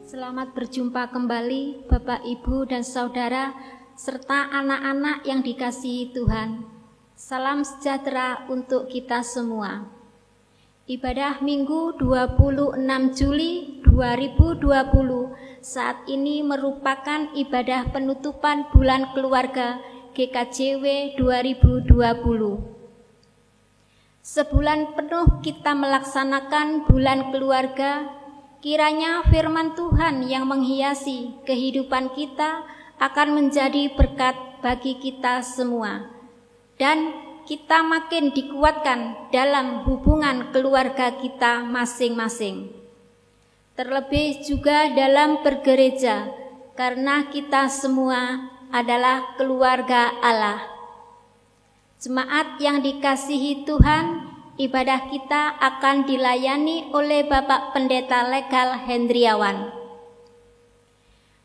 Selamat berjumpa kembali Bapak, Ibu, dan Saudara, serta anak-anak yang dikasihi Tuhan. Salam sejahtera untuk kita semua. Ibadah Minggu 26 Juli 2020 saat ini merupakan ibadah penutupan bulan keluarga GKJW 2020. Sebulan penuh kita melaksanakan bulan keluarga. Kiranya firman Tuhan yang menghiasi kehidupan kita akan menjadi berkat bagi kita semua. Dan kita makin dikuatkan dalam hubungan keluarga kita masing-masing. Terlebih juga dalam bergereja, karena kita semua adalah keluarga Allah. Jemaat yang dikasihi Tuhan, ibadah kita akan dilayani oleh Bapak Pendeta Legal Hendriawan.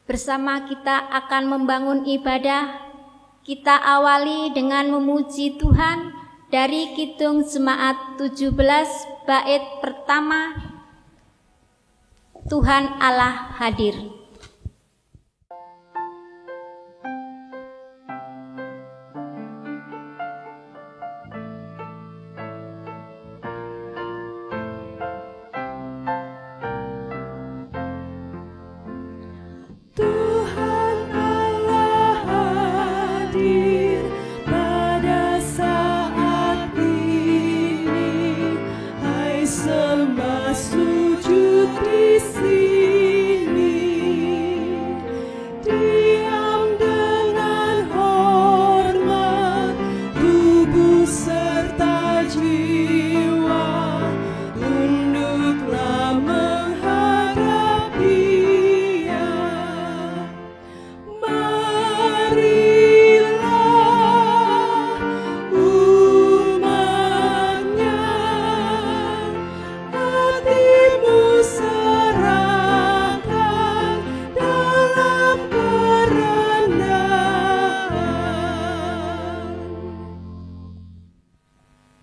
Bersama kita akan membangun ibadah. Kita awali dengan memuji Tuhan dari Kidung Jemaat 17 bait pertama, Tuhan Allah hadir.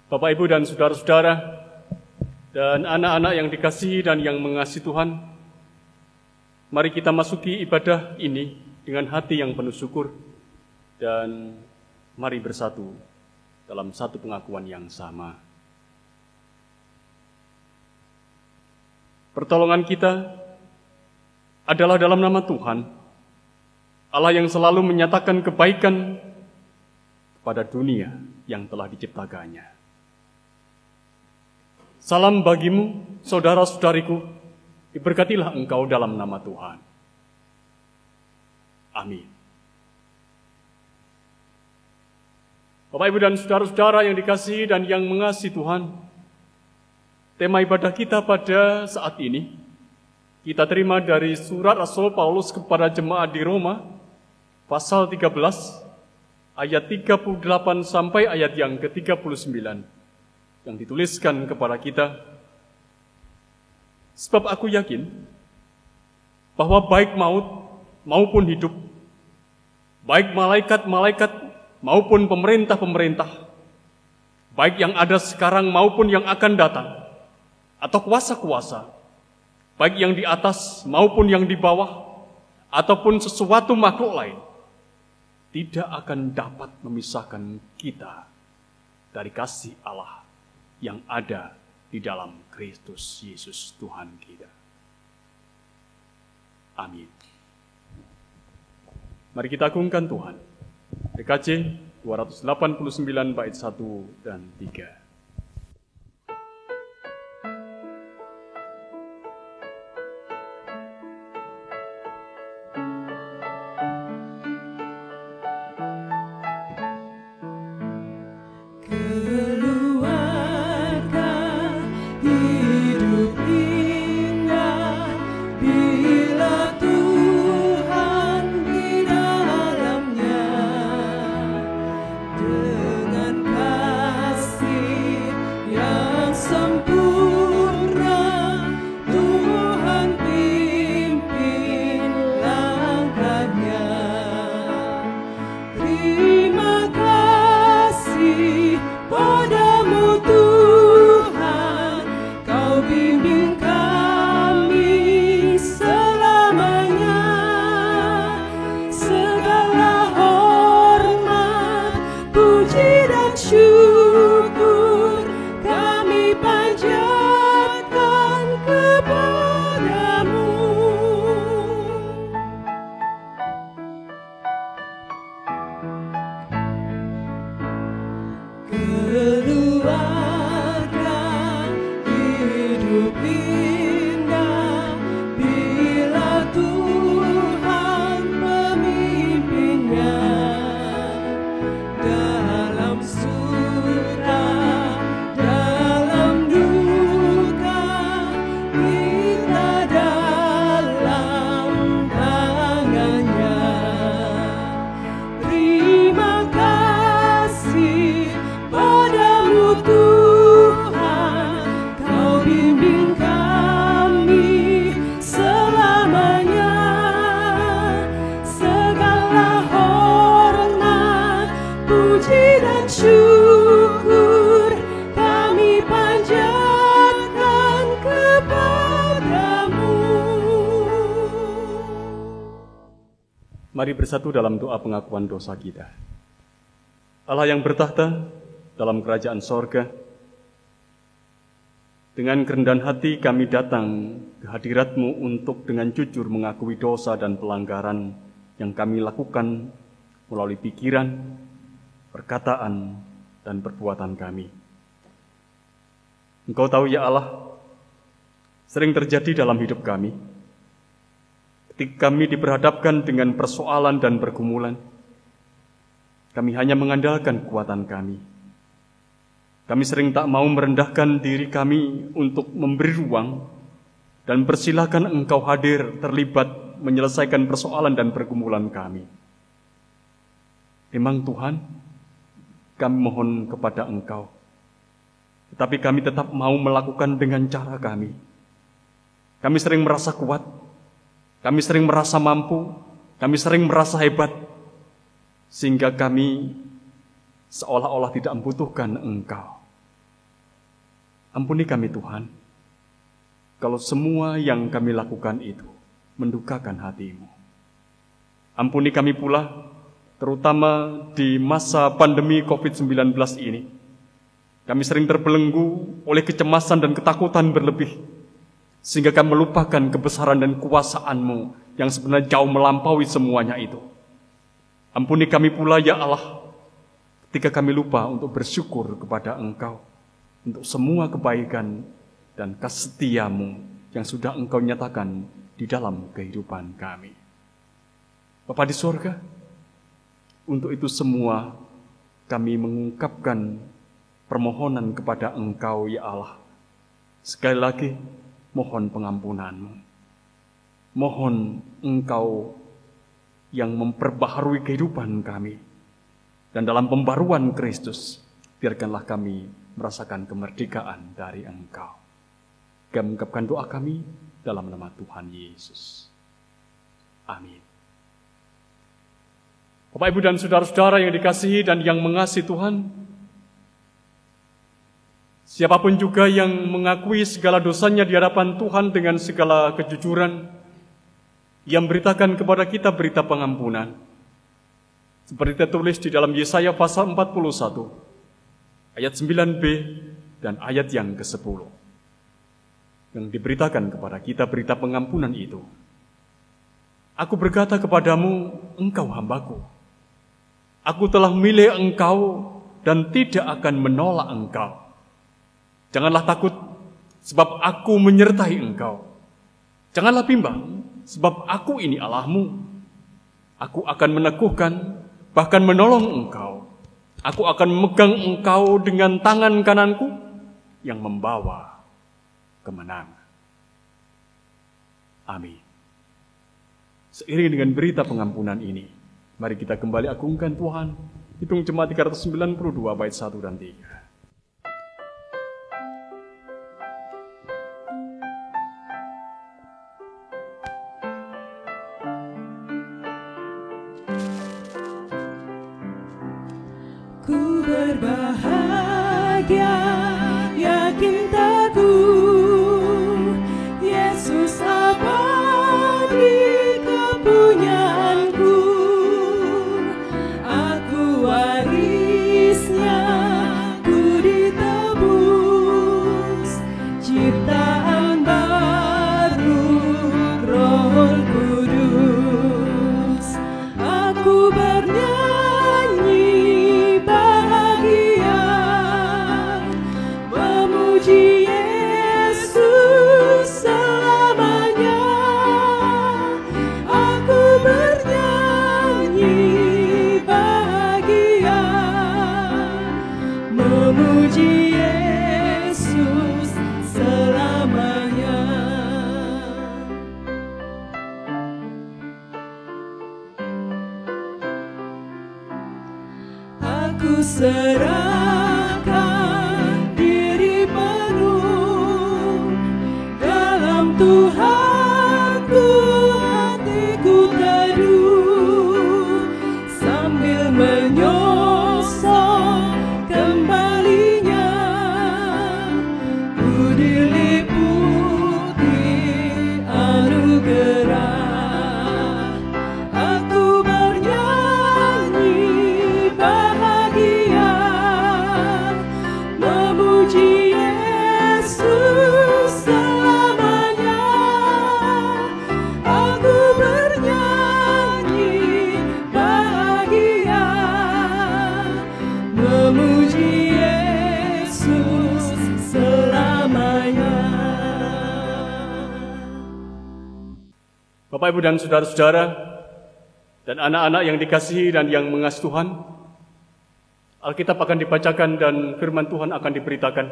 Bapak, Ibu, dan saudara-saudara, dan anak-anak yang dikasihi dan yang mengasihi Tuhan, mari kita masuki ibadah ini dengan hati yang penuh syukur, dan mari bersatu dalam satu pengakuan yang sama. Pertolongan kita adalah dalam nama Tuhan, Allah yang selalu menyatakan kebaikan kepada dunia yang telah diciptakannya. Salam bagimu, saudara-saudariku, diberkatilah engkau dalam nama Tuhan. Amin. Bapak, Ibu, dan saudara-saudara yang dikasihi dan yang mengasihi Tuhan, tema ibadah kita pada saat ini, kita terima dari surat Rasul Paulus kepada jemaat di Roma, pasal 13, ayat 38 sampai ayat yang ke-39. Yang dituliskan kepada kita, sebab aku yakin bahwa baik maut maupun hidup, baik malaikat-malaikat maupun pemerintah-pemerintah, baik yang ada sekarang maupun yang akan datang, atau kuasa-kuasa, baik yang di atas maupun yang di bawah, ataupun sesuatu makhluk lain, tidak akan dapat memisahkan kita dari kasih Allah yang ada di dalam Kristus Yesus Tuhan kita. Amin. Mari kita agungkan Tuhan. PKJ 289 bait 1 dan 3. Dengan kasih Mari bersatu dalam doa pengakuan dosa kita. Allah yang bertahta dalam kerajaan sorga, dengan kerendahan hati kami datang ke hadirat-Mu untuk dengan jujur mengakui dosa dan pelanggaran yang kami lakukan melalui pikiran, perkataan, dan perbuatan kami. Engkau tahu ya Allah, sering terjadi dalam hidup kami, ketika kami diperhadapkan dengan persoalan dan pergumulan, kami hanya mengandalkan kekuatan kami. Kami sering tak mau merendahkan diri kami untuk memberi ruang dan persilahkan Engkau hadir terlibat menyelesaikan persoalan dan pergumulan kami. Memang Tuhan, kami mohon kepada Engkau, tetapi kami tetap mau melakukan dengan cara kami. Kami sering merasa kuat, kami sering merasa mampu, kami sering merasa hebat, sehingga kami seolah-olah tidak membutuhkan Engkau. Ampuni kami Tuhan, kalau semua yang kami lakukan itu mendukakan hati-Mu. Ampuni kami pula, terutama di masa pandemi COVID-19 ini. Kami sering terbelenggu oleh kecemasan dan ketakutan berlebih, sehingga kami melupakan kebesaran dan kuasaan-Mu yang sebenarnya jauh melampaui semuanya itu. Ampuni kami pula ya Allah, ketika kami lupa untuk bersyukur kepada Engkau untuk semua kebaikan dan kasih setia-Mu yang sudah Engkau nyatakan di dalam kehidupan kami. Bapa di surga, untuk itu semua kami mengungkapkan permohonan kepada Engkau ya Allah. Sekali lagi, mohon pengampunan-Mu. Mohon Engkau yang memperbaharui kehidupan kami. Dan dalam pembaruan Kristus, biarkanlah kami merasakan kemerdekaan dari Engkau. Kami mengucapkan doa kami dalam nama Tuhan Yesus. Amin. Bapak, Ibu, dan saudara-saudara yang dikasihi dan yang mengasihi Tuhan, siapapun juga yang mengakui segala dosanya di hadapan Tuhan dengan segala kejujuran, yang beritakan kepada kita berita pengampunan. Seperti tertulis di dalam Yesaya pasal 41, ayat 9b dan ayat yang ke-10. Yang diberitakan kepada kita berita pengampunan itu. Aku berkata kepadamu, engkau hambaku. Aku telah memilih engkau dan tidak akan menolak engkau. Janganlah takut, sebab aku menyertai engkau. Janganlah bimbang, sebab aku ini Allahmu. Aku akan meneguhkan, bahkan menolong engkau. Aku akan memegang engkau dengan tangan kananku yang membawa kemenangan. Amin. Seiring dengan berita pengampunan ini, mari kita kembali agungkan Tuhan. Hitung jemaat 392 bait 1 dan 3. Ku berbahagia, yakin teguh, Yesus abadi kepunyaanku. Aku warisnya, ku ditebus, ciptaan baru, Roh Kudus. Aku bernyanyi bahagia, memuji Yesus selamanya. Aku bernyanyi bahagia, memuji Yesus selamanya. Aku serahkan diri penuh dalam Tuhanku, hatiku teduh sambil menyosong kembalinya. Ku diliputi anugerah, aku Bapak, Ibu, dan saudara-saudara, dan anak-anak yang dikasihi dan yang mengasihi Tuhan, Alkitab akan dibacakan dan firman Tuhan akan diberitakan.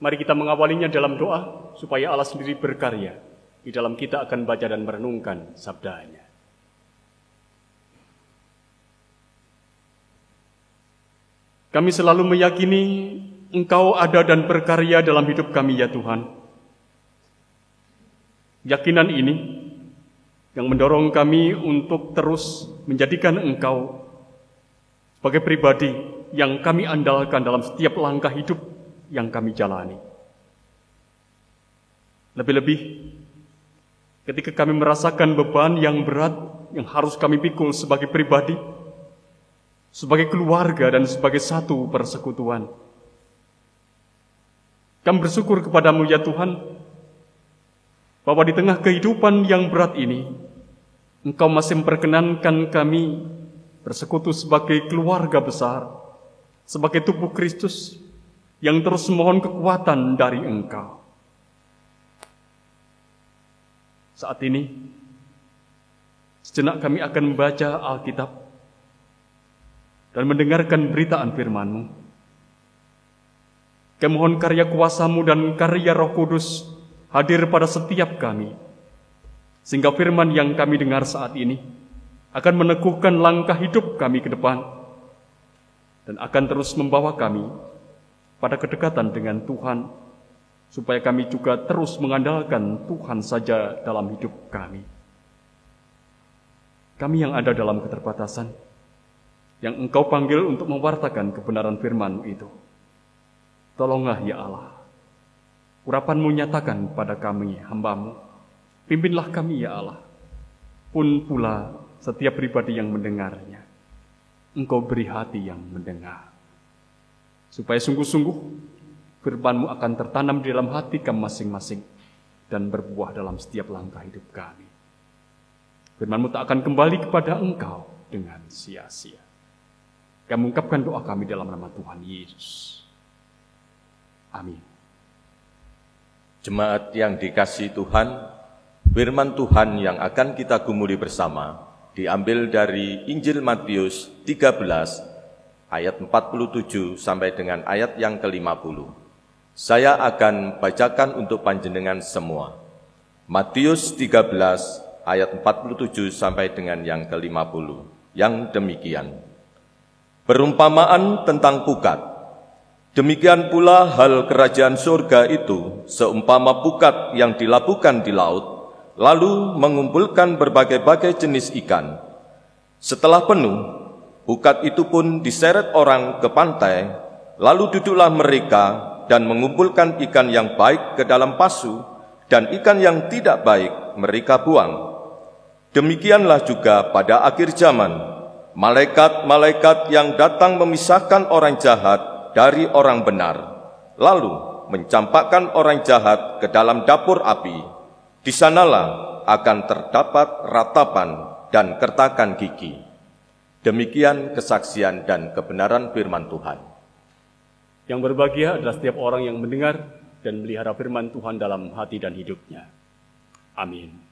Mari kita mengawalinya dalam doa, supaya Allah sendiri berkarya. Di dalam kita akan baca dan merenungkan sabdanya. Kami selalu meyakini Engkau ada dan berkarya dalam hidup kami, ya Tuhan. Keyakinan ini yang mendorong kami untuk terus menjadikan Engkau sebagai pribadi yang kami andalkan dalam setiap langkah hidup yang kami jalani. Lebih-lebih ketika kami merasakan beban yang berat yang harus kami pikul sebagai pribadi, sebagai keluarga, dan sebagai satu persekutuan. Kami bersyukur kepadamu, ya Tuhan, bahwa di tengah kehidupan yang berat ini, Engkau masih memperkenankan kami bersekutu sebagai keluarga besar, sebagai tubuh Kristus yang terus mohon kekuatan dari Engkau. Saat ini, sejenak kami akan membaca Alkitab dan mendengarkan beritaan firman-Mu. Kami mohon karya kuasa-Mu dan karya Roh Kudus hadir pada setiap kami, sehingga firman yang kami dengar saat ini akan meneguhkan langkah hidup kami ke depan dan akan terus membawa kami pada kedekatan dengan Tuhan, supaya kami juga terus mengandalkan Tuhan saja dalam hidup kami. Kami yang ada dalam keterbatasan, yang Engkau panggil untuk mewartakan kebenaran firman-Mu itu, tolonglah ya Allah, urapan-Mu nyatakan pada kami, hamba-Mu. Pimpinlah kami ya Allah. Pun pula setiap pribadi yang mendengarnya, Engkau beri hati yang mendengar, supaya sungguh-sungguh firman-Mu akan tertanam di dalam hati kami masing-masing dan berbuah dalam setiap langkah hidup kami. Firman-Mu tak akan kembali kepada Engkau dengan sia-sia. Kami ungkapkan doa kami dalam nama Tuhan Yesus. Amin. Jemaat yang dikasihi Tuhan, firman Tuhan yang akan kita gumuli bersama diambil dari Injil Matius 13 ayat 47 sampai dengan ayat yang ke-50. Saya akan bacakan untuk panjenengan semua. Matius 13 ayat 47 sampai dengan yang ke-50. Yang demikian. Perumpamaan tentang pukat. Demikian pula hal kerajaan surga itu seumpama pukat yang dilabuhkan di laut, lalu mengumpulkan berbagai-bagai jenis ikan. Setelah penuh, pukat itu pun diseret orang ke pantai, lalu duduklah mereka dan mengumpulkan ikan yang baik ke dalam pasu, dan ikan yang tidak baik mereka buang. Demikianlah juga pada akhir zaman, malaikat-malaikat yang datang memisahkan orang jahat dari orang benar, lalu mencampakkan orang jahat ke dalam dapur api. Di sanalah akan terdapat ratapan dan kertakan gigi. Demikian kesaksian dan kebenaran firman Tuhan. Yang berbahagia adalah setiap orang yang mendengar dan melihara firman Tuhan dalam hati dan hidupnya. Amin.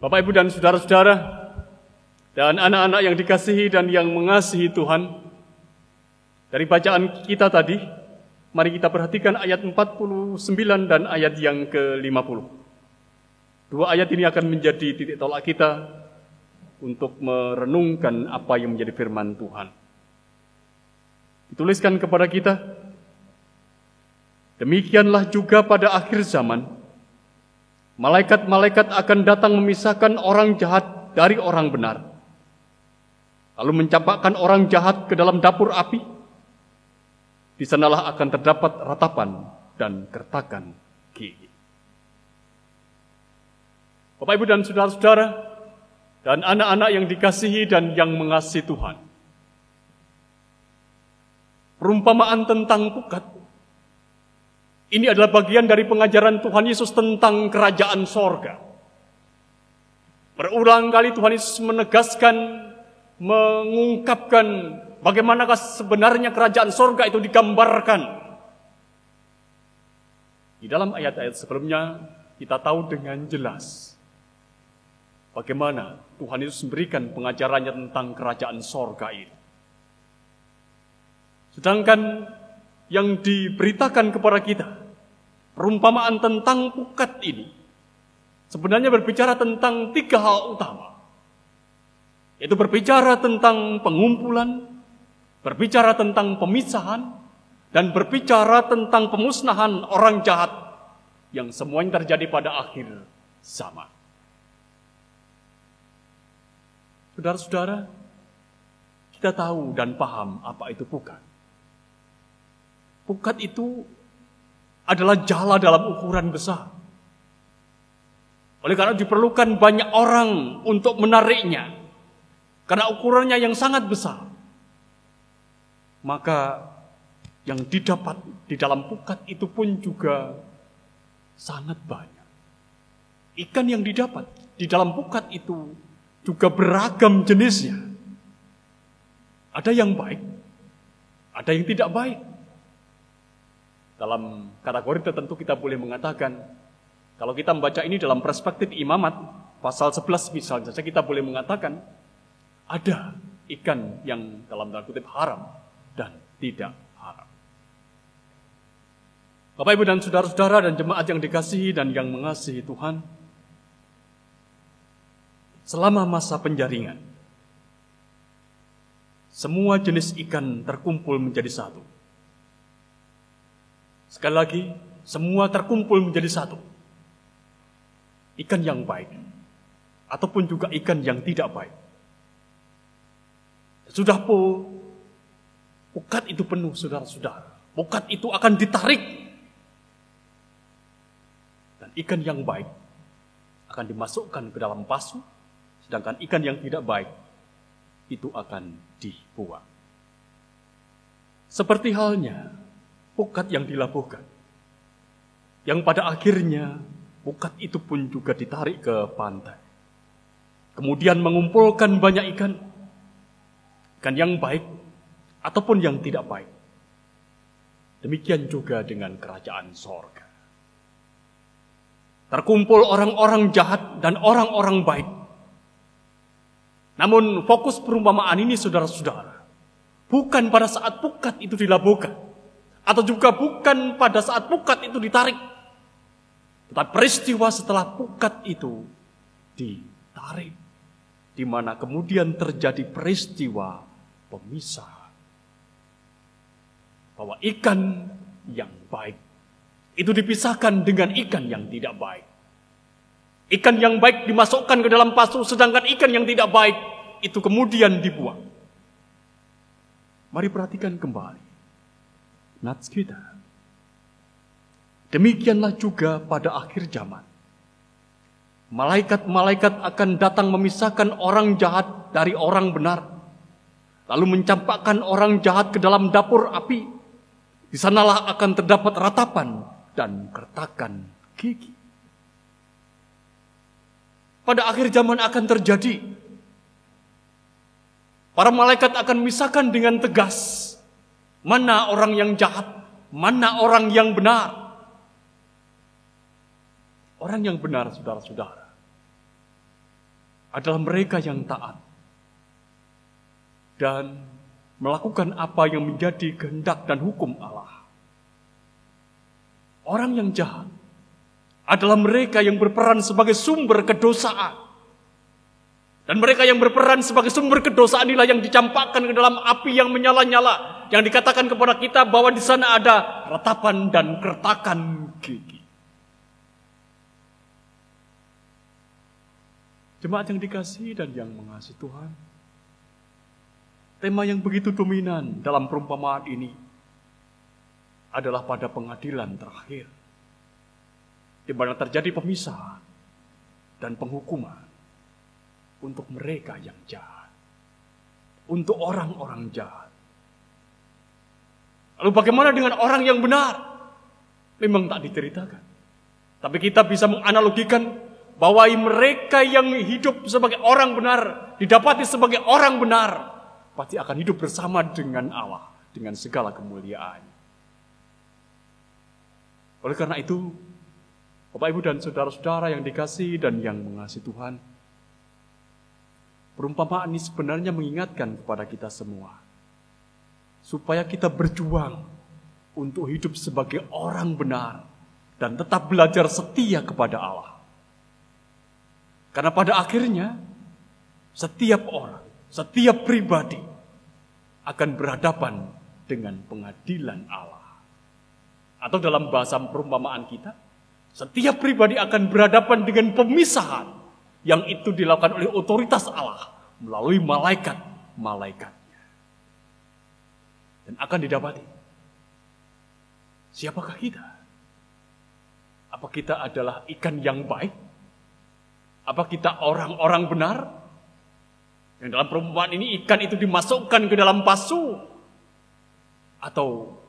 Bapak, Ibu, dan saudara-saudara, dan anak-anak yang dikasihi dan yang mengasihi Tuhan, dari bacaan kita tadi, mari kita perhatikan ayat 49 dan ayat yang ke-50. Dua ayat ini akan menjadi titik tolak kita untuk merenungkan apa yang menjadi firman Tuhan. Dituliskan kepada kita, demikianlah juga pada akhir zaman, malaikat-malaikat akan datang memisahkan orang jahat dari orang benar, lalu mencampakkan orang jahat ke dalam dapur api. Di sanalah akan terdapat ratapan dan kertakan gigi. Bapak, Ibu, dan saudara-saudara, dan anak-anak yang dikasihi dan yang mengasihi Tuhan, perumpamaan tentang pukat Ini adalah bagian dari pengajaran Tuhan Yesus tentang kerajaan sorga. Berulang kali Tuhan Yesus menegaskan, mengungkapkan bagaimanakah sebenarnya kerajaan sorga itu digambarkan. Di dalam ayat-ayat sebelumnya kita tahu dengan jelas bagaimana Tuhan Yesus memberikan pengajarannya tentang kerajaan sorga ini. Sedangkan yang diberitakan kepada kita, perumpamaan tentang pukat ini, sebenarnya berbicara tentang 3 hal utama. Yaitu berbicara tentang pengumpulan, berbicara tentang pemisahan, dan berbicara tentang pemusnahan orang jahat yang semuanya terjadi pada akhir zaman. Saudara-saudara, kita tahu dan paham apa itu pukat. Pukat itu adalah jala dalam ukuran besar. Oleh karena diperlukan banyak orang untuk menariknya, karena ukurannya yang sangat besar, maka yang didapat di dalam pukat itu pun juga sangat banyak. Ikan yang didapat di dalam pukat itu juga beragam jenisnya. Ada yang baik, ada yang tidak baik. Dalam kategori tertentu kita boleh mengatakan, kalau kita membaca ini dalam perspektif imamat, pasal 11 misalnya saja kita boleh mengatakan, ada ikan yang dalam tanda kutip haram dan tidak haram. Bapak, Ibu, dan saudara-saudara dan jemaat yang dikasihi dan yang mengasihi Tuhan, selama masa penjaringan, semua jenis ikan terkumpul menjadi satu. Sekali lagi, semua terkumpul menjadi satu. Ikan yang baik, ataupun juga ikan yang tidak baik. Sudah pukat itu penuh, saudara-saudara. Pukat itu akan ditarik. Ikan yang baik akan dimasukkan ke dalam pasu, sedangkan ikan yang tidak baik itu akan dibuang. Seperti halnya pukat yang dilabuhkan, yang pada akhirnya pukat itu pun juga ditarik ke pantai. Kemudian mengumpulkan banyak ikan yang baik ataupun yang tidak baik. Demikian juga dengan kerajaan sorga. Terkumpul orang-orang jahat dan orang-orang baik. Namun fokus perumpamaan ini, saudara-saudara, bukan pada saat pukat itu dilabuhkan, atau juga bukan pada saat pukat itu ditarik. Tetapi peristiwa setelah pukat itu ditarik, di mana kemudian terjadi peristiwa pemisahan. Bahwa ikan yang baik itu dipisahkan dengan ikan yang tidak baik. Ikan yang baik dimasukkan ke dalam pasu, sedangkan ikan yang tidak baik itu kemudian dibuang. Mari perhatikan kembali nats kita. Demikianlah juga pada akhir zaman. Malaikat-malaikat akan datang memisahkan orang jahat dari orang benar, lalu mencampakkan orang jahat ke dalam dapur api. Di sanalah akan terdapat ratapan dan kertakan gigi. Pada akhir zaman akan terjadi. Para malaikat akan memisahkan dengan tegas mana orang yang jahat, mana orang yang benar. Orang yang benar, saudara-saudara, adalah mereka yang taat dan melakukan apa yang menjadi kehendak dan hukum Allah. Orang yang jahat adalah mereka yang berperan sebagai sumber kedosaan. Dan mereka yang berperan sebagai sumber kedosaan inilah yang dicampakkan ke dalam api yang menyala-nyala. Yang dikatakan kepada kita bahwa di sana ada ratapan dan kertakan gigi. Jemaat yang dikasihi dan yang mengasihi Tuhan, tema yang begitu dominan dalam perumpamaan ini adalah pada pengadilan terakhir, di mana terjadi pemisahan dan penghukuman untuk mereka yang jahat, untuk orang-orang jahat. Lalu bagaimana dengan orang yang benar? memang tak diceritakan. Tapi kita bisa menganalogikan bahwa mereka yang hidup sebagai orang benar, didapati sebagai orang benar, pasti akan hidup bersama dengan Allah, dengan segala kemuliaan. Oleh karena itu, Bapak, Ibu, dan saudara-saudara yang dikasihi dan yang mengasihi Tuhan, perumpamaan ini sebenarnya mengingatkan kepada kita semua, supaya kita berjuang untuk hidup sebagai orang benar dan tetap belajar setia kepada Allah. Karena pada akhirnya, setiap orang, setiap pribadi akan berhadapan dengan pengadilan Allah. Atau dalam bahasa perumpamaan kita, setiap pribadi akan berhadapan dengan pemisahan yang itu dilakukan oleh otoritas Allah melalui malaikat-malaikatnya. Dan akan didapati, siapakah kita? Apa kita adalah ikan yang baik? Apa kita orang-orang benar? Yang dalam perumpamaan ini ikan itu dimasukkan ke dalam pasu? Atau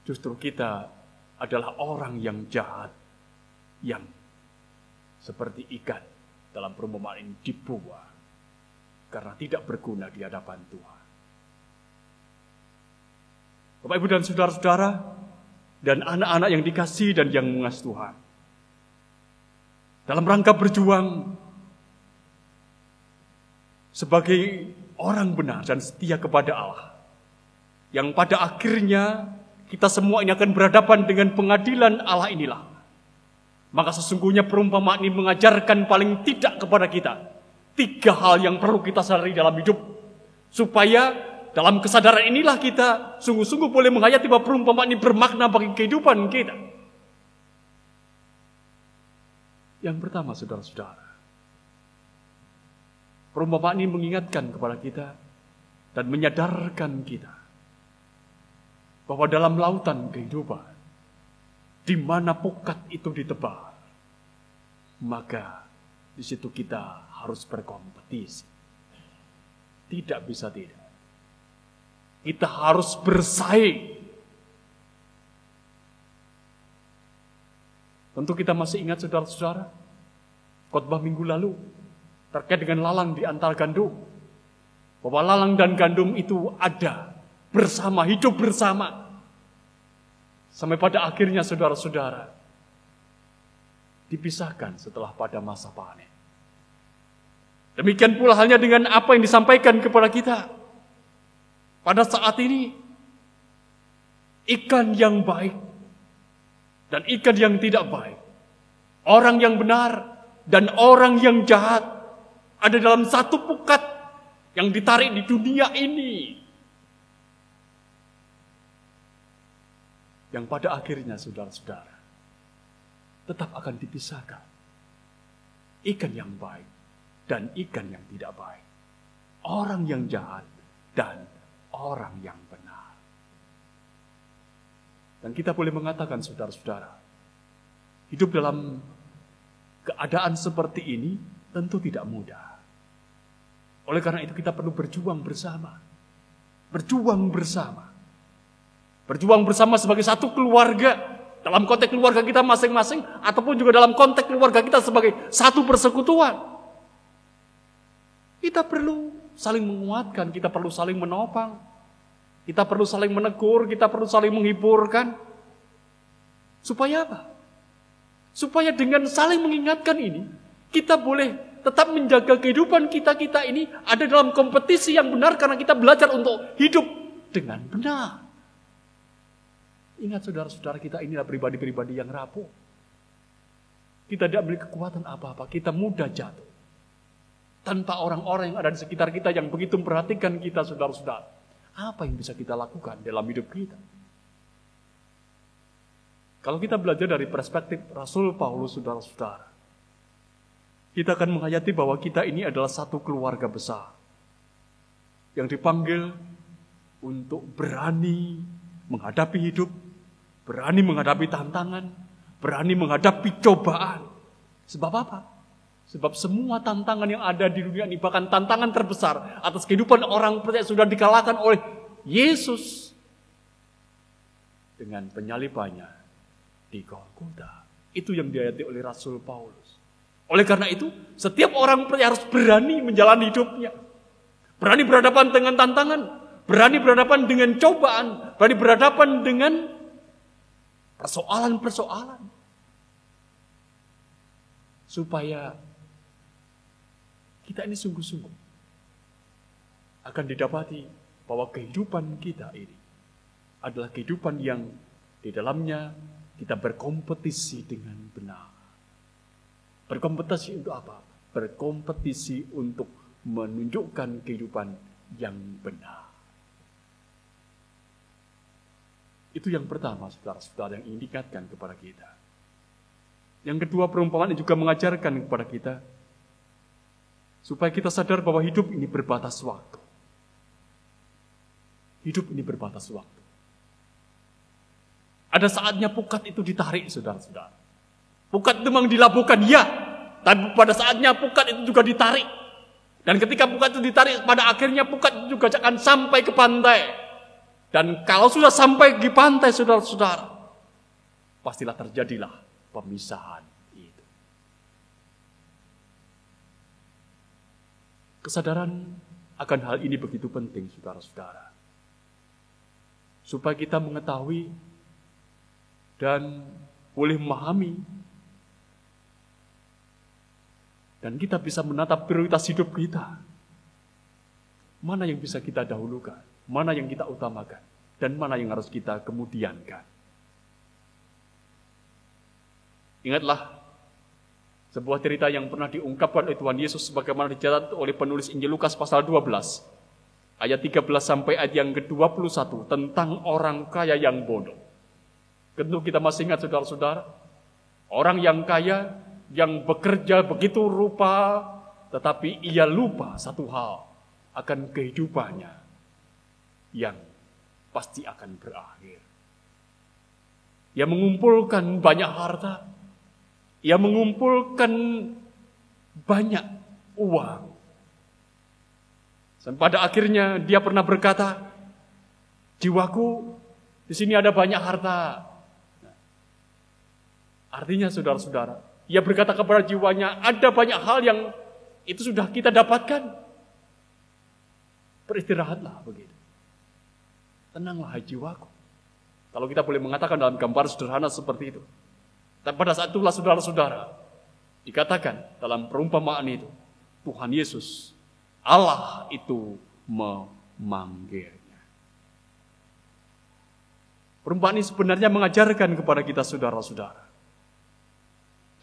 justru kita adalah orang yang jahat, yang seperti ikan dalam perumpamaan ini dibuang karena tidak berguna di hadapan Tuhan. Bapak, Ibu, dan saudara-saudara, dan anak-anak yang dikasihi dan yang mengasihi Tuhan, dalam rangka berjuang sebagai orang benar dan setia kepada Allah, yang pada akhirnya kita semua ini akan berhadapan dengan pengadilan Allah inilah, maka sesungguhnya perumpamaan ini mengajarkan paling tidak kepada kita 3 hal yang perlu kita sadari dalam hidup, supaya dalam kesadaran inilah kita sungguh-sungguh boleh menghayati bahwa perumpamaan ini bermakna bagi kehidupan kita. Yang pertama, saudara-saudara, perumpamaan ini mengingatkan kepada kita dan menyadarkan kita bahwa dalam lautan kehidupan, di mana pukat itu ditebar, maka di situ kita harus berkompetisi. Tidak bisa tidak. Kita harus bersaing. Tentu kita masih ingat, saudara-saudara, khotbah minggu lalu terkait dengan lalang di antara gandum. Bahwa lalang dan gandum itu ada bersama, hidup bersama. Sampai pada akhirnya, saudara-saudara, dipisahkan setelah pada masa panen. Demikian pula halnya dengan apa yang disampaikan kepada kita. Pada saat ini, ikan yang baik dan ikan yang tidak baik, orang yang benar dan orang yang jahat, ada dalam satu pukat yang ditarik di dunia ini. Yang pada akhirnya, saudara-saudara, tetap akan dipisahkan. Ikan yang baik dan ikan yang tidak baik. Orang yang jahat dan orang yang benar. Dan kita boleh mengatakan, saudara-saudara, hidup dalam keadaan seperti ini tentu tidak mudah. Oleh karena itu kita perlu berjuang bersama. Berjuang bersama. Berjuang bersama sebagai satu keluarga. Dalam konteks keluarga kita masing-masing, ataupun juga dalam konteks keluarga kita sebagai satu persekutuan. Kita perlu saling menguatkan, kita perlu saling menopang. Kita perlu saling menegur, kita perlu saling menghiburkan. Supaya apa? Supaya dengan saling mengingatkan ini, kita boleh tetap menjaga kehidupan kita ini ada dalam kompetisi yang benar, karena kita belajar untuk hidup dengan benar. Ingat, saudara-saudara, kita inilah pribadi-pribadi yang rapuh. Kita tidak memiliki kekuatan apa-apa, kita mudah jatuh. Tanpa orang-orang yang ada di sekitar kita yang begitu memperhatikan kita, saudara-saudara. Apa yang bisa kita lakukan dalam hidup kita? Kalau kita belajar dari perspektif Rasul Paulus, saudara-saudara, kita akan menghayati bahwa kita ini adalah satu keluarga besar yang dipanggil untuk berani menghadapi hidup, berani menghadapi tantangan, berani menghadapi cobaan. Sebab apa? Sebab semua tantangan yang ada di dunia ini, bahkan tantangan terbesar atas kehidupan orang percaya, sudah dikalahkan oleh Yesus dengan penyalibannya di Golgota. Itu yang dihayati oleh Rasul Paulus. Oleh karena itu, setiap orang harus berani menjalani hidupnya. Berani berhadapan dengan tantangan, berani berhadapan dengan cobaan, berani berhadapan dengan persoalan-persoalan. Supaya kita ini sungguh-sungguh akan didapati bahwa kehidupan kita ini adalah kehidupan yang di dalamnya kita berkompetisi dengan benar. Berkompetisi untuk apa? Berkompetisi untuk menunjukkan kehidupan yang benar. Itu yang pertama, saudara-saudara, yang ingin diingatkan kepada kita. Yang kedua, perumpamaan ini juga mengajarkan kepada kita supaya kita sadar bahwa hidup ini berbatas waktu. Hidup ini berbatas waktu. Ada saatnya pukat itu ditarik, saudara-saudara. Pukat itu memang dilabuhkan, ya. Tapi pada saatnya pukat itu juga ditarik. Dan ketika pukat itu ditarik, pada akhirnya pukat itu juga akan sampai ke pantai. Dan kalau sudah sampai di pantai, saudara-saudara, pastilah terjadilah pemisahan itu. Kesadaran akan hal ini begitu penting, saudara-saudara. Supaya kita mengetahui dan boleh memahami dan kita bisa menatap prioritas hidup kita. Mana yang bisa kita dahulukan, mana yang kita utamakan, dan mana yang harus kita kemudiankan. Ingatlah sebuah cerita yang pernah diungkapkan oleh Tuhan Yesus sebagaimana dicatat oleh penulis Injil Lukas pasal 12 ayat 13 sampai ayat yang ke-21 tentang orang kaya yang bodoh. Tentu kita masih ingat, saudara-saudara, orang yang kaya yang bekerja begitu rupa, tetapi ia lupa satu hal akan kehidupannya yang pasti akan berakhir. Ia mengumpulkan banyak harta, ia mengumpulkan banyak uang. Dan pada akhirnya dia pernah berkata, jiwaku, di sini ada banyak harta. Artinya, saudara-saudara, ia berkata kepada jiwanya, ada banyak hal yang itu sudah kita dapatkan. Beristirahatlah begitu. Tenanglah hai jiwaku. Kalau kita boleh mengatakan dalam gambar sederhana seperti itu. Dan pada saat itulah, saudara-saudara, dikatakan dalam perumpamaan itu, Tuhan Yesus, Allah itu memanggilnya. Perumpamaan ini sebenarnya mengajarkan kepada kita, saudara-saudara,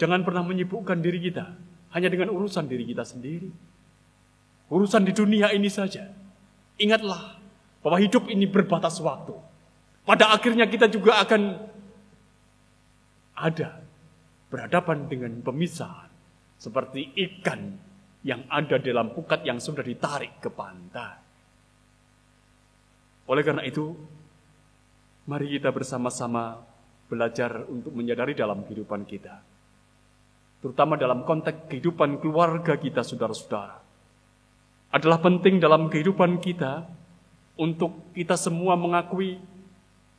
jangan pernah menyibukkan diri kita hanya dengan urusan diri kita sendiri. Urusan di dunia ini saja. Ingatlah bahwa hidup ini berbatas waktu. Pada akhirnya kita juga akan ada berhadapan dengan pemisahan. Seperti ikan yang ada dalam pukat yang sudah ditarik ke pantai. Oleh karena itu, mari kita bersama-sama belajar untuk menyadari dalam kehidupan kita. Terutama dalam konteks kehidupan keluarga kita, saudara-saudara. Adalah penting dalam kehidupan kita untuk kita semua mengakui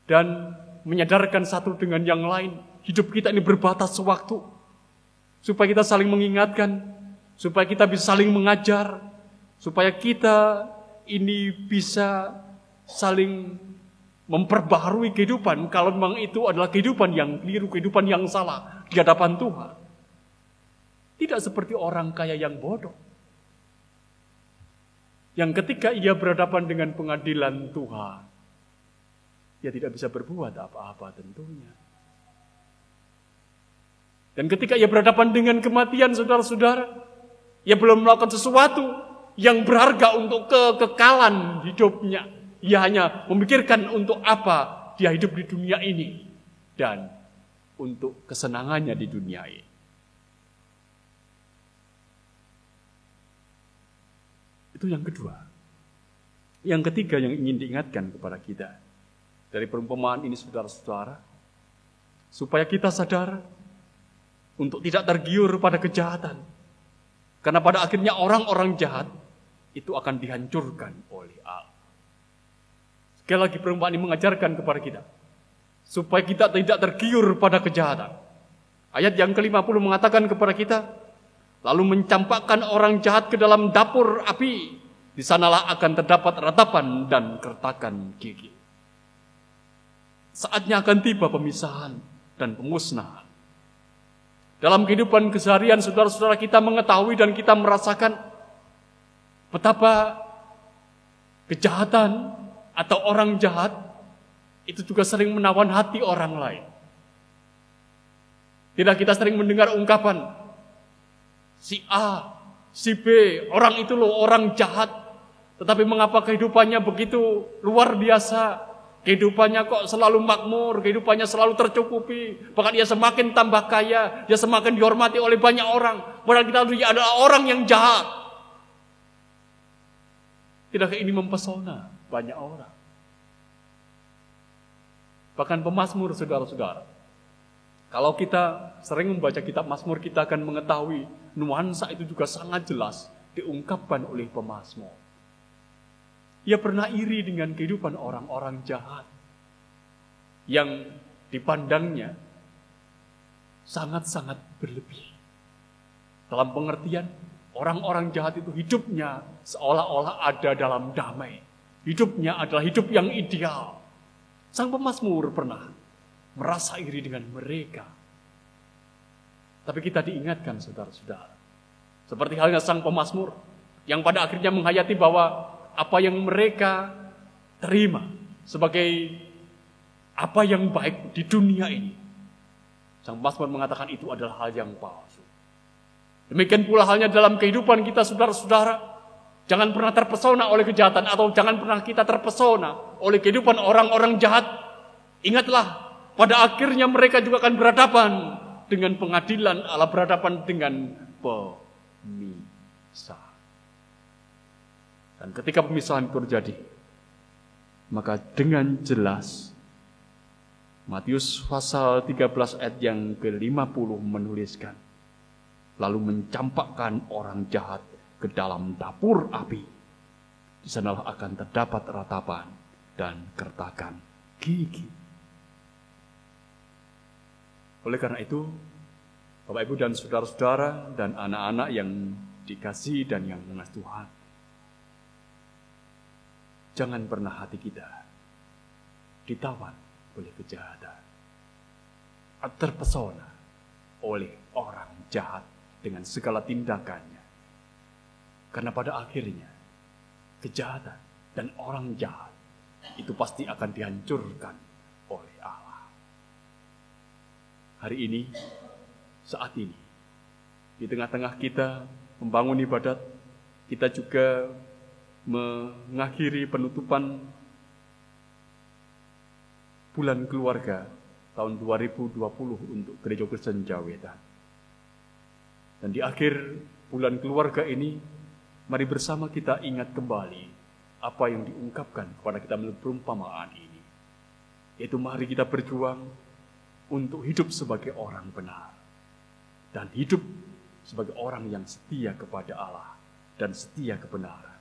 dan menyadarkan satu dengan yang lain. Hidup kita ini berbatas waktu. Supaya kita saling mengingatkan, supaya kita bisa saling mengajar, supaya kita ini bisa saling memperbaharui kehidupan kalau memang itu adalah kehidupan yang keliru, kehidupan yang salah di hadapan Tuhan. Tidak seperti orang kaya yang bodoh. Yang ketika ia berhadapan dengan pengadilan Tuhan, ia tidak bisa berbuat apa-apa tentunya. Dan ketika ia berhadapan dengan kematian, saudara-saudara, ia belum melakukan sesuatu yang berharga untuk kekekalan hidupnya. Ia hanya memikirkan untuk apa dia hidup di dunia ini dan untuk kesenangannya di dunia ini. Itu yang kedua. Yang ketiga yang ingin diingatkan kepada kita dari perumpamaan ini, saudara-saudara, supaya kita sadar untuk tidak tergiur pada kejahatan. Karena pada akhirnya orang-orang jahat itu akan dihancurkan oleh Allah. Sekali lagi perumpamaan ini mengajarkan kepada kita supaya kita tidak tergiur pada kejahatan. Ayat yang ke-50 mengatakan kepada kita, lalu mencampakkan orang jahat ke dalam dapur api, di sanalah akan terdapat ratapan dan kertakan gigi. Saatnya akan tiba pemisahan dan pemusnahan. Dalam kehidupan keseharian saudara-saudara kita mengetahui dan kita merasakan betapa kejahatan atau orang jahat itu juga sering menawan hati orang lain. Tidak kita sering mendengar ungkapan, si A, si B, orang itu loh orang jahat. Tetapi mengapa kehidupannya begitu luar biasa? Kehidupannya kok selalu makmur, kehidupannya selalu tercukupi. Bahkan dia semakin tambah kaya, dia semakin dihormati oleh banyak orang. Padahal kita dia adalah orang yang jahat. Tidakkah ini mempesona banyak orang? Bahkan pemazmur saudara-saudara. Kalau kita sering membaca kitab Mazmur, kita akan mengetahui nuansa itu juga sangat jelas diungkapkan oleh pemazmur. Ia pernah iri dengan kehidupan orang-orang jahat yang dipandangnya sangat-sangat berlebih. Dalam pengertian, orang-orang jahat itu hidupnya seolah-olah ada dalam damai. Hidupnya adalah hidup yang ideal. Sang pemazmur pernah merasa iri dengan mereka. Tapi kita diingatkan saudara-saudara, seperti halnya sang pemazmur yang pada akhirnya menghayati bahwa apa yang mereka terima sebagai apa yang baik di dunia ini, sang pemazmur mengatakan itu adalah hal yang palsu. Demikian pula halnya dalam kehidupan kita saudara-saudara. Jangan pernah terpesona oleh kejahatan, atau jangan pernah kita terpesona oleh kehidupan orang-orang jahat. Ingatlah, pada akhirnya mereka juga akan berhadapan dengan pengadilan Allah, berhadapan dengan pemisah. Dan ketika pemisahan terjadi, maka dengan jelas Matius pasal 13 ayat yang ke-50 menuliskan, lalu mencampakkan orang jahat ke dalam dapur api. Di sanalah akan terdapat ratapan dan kertakan gigi. Oleh karena itu, Bapak Ibu dan saudara-saudara dan anak-anak yang dikasihi dan yang mengasihi Tuhan, jangan pernah hati kita ditawan oleh kejahatan, terpesona oleh orang jahat dengan segala tindakannya. Karena pada akhirnya, kejahatan dan orang jahat itu pasti akan dihancurkan oleh Allah. Hari ini, saat ini, di tengah-tengah kita membangun ibadat, kita juga mengakhiri penutupan bulan keluarga tahun 2020 untuk Gereja Kristen Jawetan. Dan di akhir bulan keluarga ini, mari bersama kita ingat kembali apa yang diungkapkan kepada kita melalui perumpamaan ini. Yaitu mari kita berjuang untuk hidup sebagai orang benar. Dan hidup sebagai orang yang setia kepada Allah dan setia kebenaran.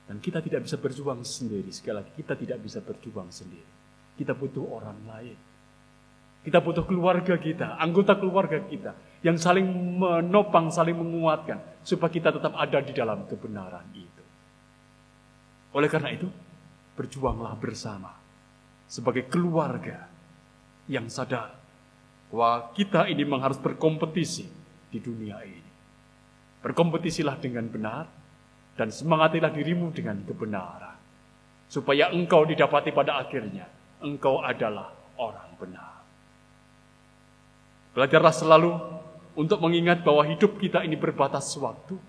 Dan kita tidak bisa berjuang sendiri. Sekali lagi, kita tidak bisa berjuang sendiri. Kita butuh orang lain. Kita butuh keluarga kita, anggota keluarga kita, yang saling menopang, saling menguatkan, supaya kita tetap ada di dalam kebenaran itu. Oleh karena itu, berjuanglah bersama, sebagai keluarga yang sadar, bahwa kita ini memang harus berkompetisi di dunia ini. Berkompetisilah dengan benar, dan semangatilah dirimu dengan kebenaran, supaya engkau didapati pada akhirnya, engkau adalah orang benar. Belajarlah selalu untuk mengingat bahwa hidup kita ini berbatas waktu.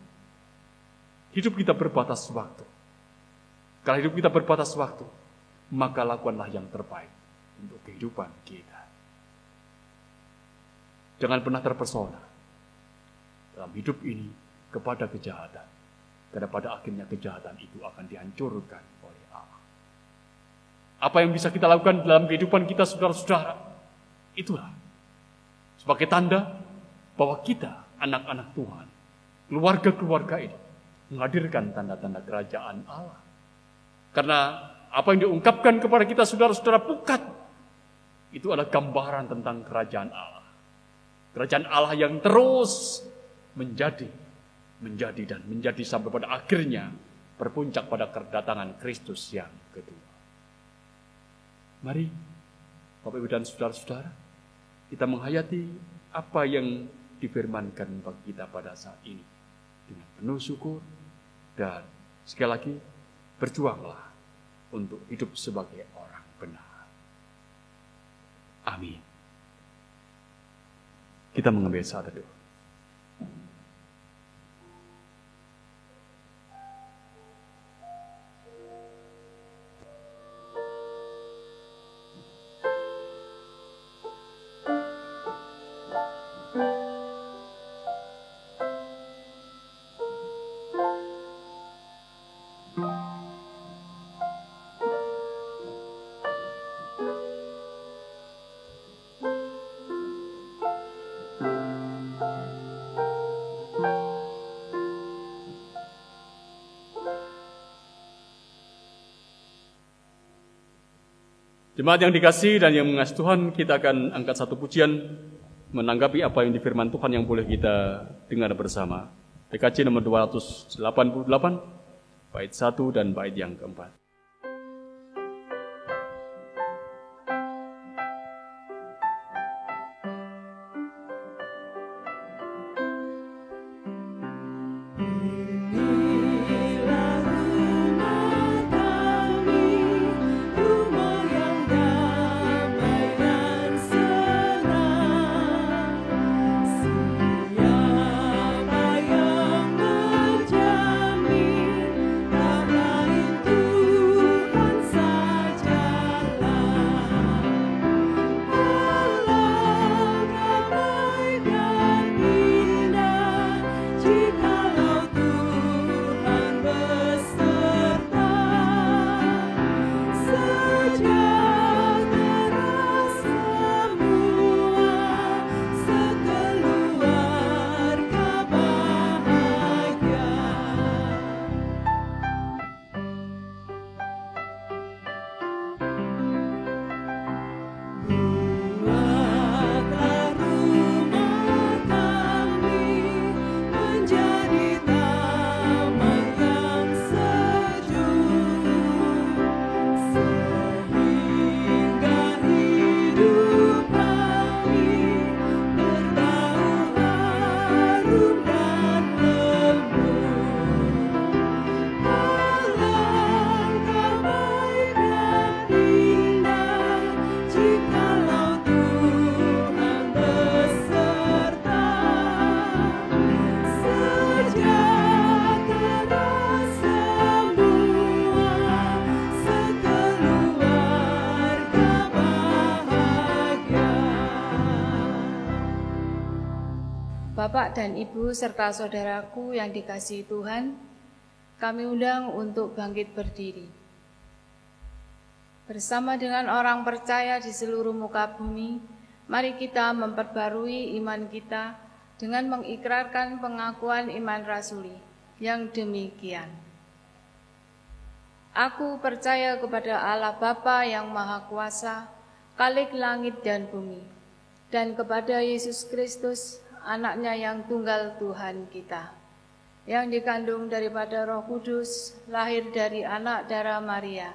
Hidup kita berbatas waktu. Kalau hidup kita berbatas waktu, maka lakukanlah yang terbaik untuk kehidupan kita. Jangan pernah terpesona dalam hidup ini kepada kejahatan. Karena pada akhirnya kejahatan itu akan dihancurkan oleh Allah. Apa yang bisa kita lakukan dalam kehidupan kita, saudara-saudara, itulah sebagai tanda bahwa kita, anak-anak Tuhan, keluarga-keluarga ini, menghadirkan tanda-tanda kerajaan Allah. Karena Apa yang diungkapkan kepada kita saudara-saudara pukat, itu adalah gambaran tentang kerajaan Allah. Kerajaan Allah yang terus menjadi dan menjadi sampai pada akhirnya berpuncak pada kedatangan Kristus yang kedua. Mari Bapak Ibu dan saudara-saudara, kita menghayati apa yang difirmankan bagi kita pada saat ini dengan penuh syukur, dan sekali lagi berjuanglah untuk hidup sebagai orang benar. Amin. Kita mengambil saat teduh. Jemaat yang dikasihi dan yang mengasihi Tuhan, kita akan angkat satu pujian menanggapi apa yang di firman Tuhan yang boleh kita dengar bersama. PKJ nomor 288, bait 1 dan bait yang keempat. Bapak dan Ibu serta saudaraku yang dikasihi Tuhan, kami undang untuk bangkit berdiri. Bersama dengan orang percaya di seluruh muka bumi, mari kita memperbarui iman kita dengan mengikrarkan pengakuan iman rasuli yang demikian. Aku percaya kepada Allah Bapa yang Maha Kuasa, Khalik langit dan bumi, dan kepada Yesus Kristus, Anaknya yang tunggal Tuhan kita, yang dikandung daripada Roh Kudus, lahir dari anak darah Maria,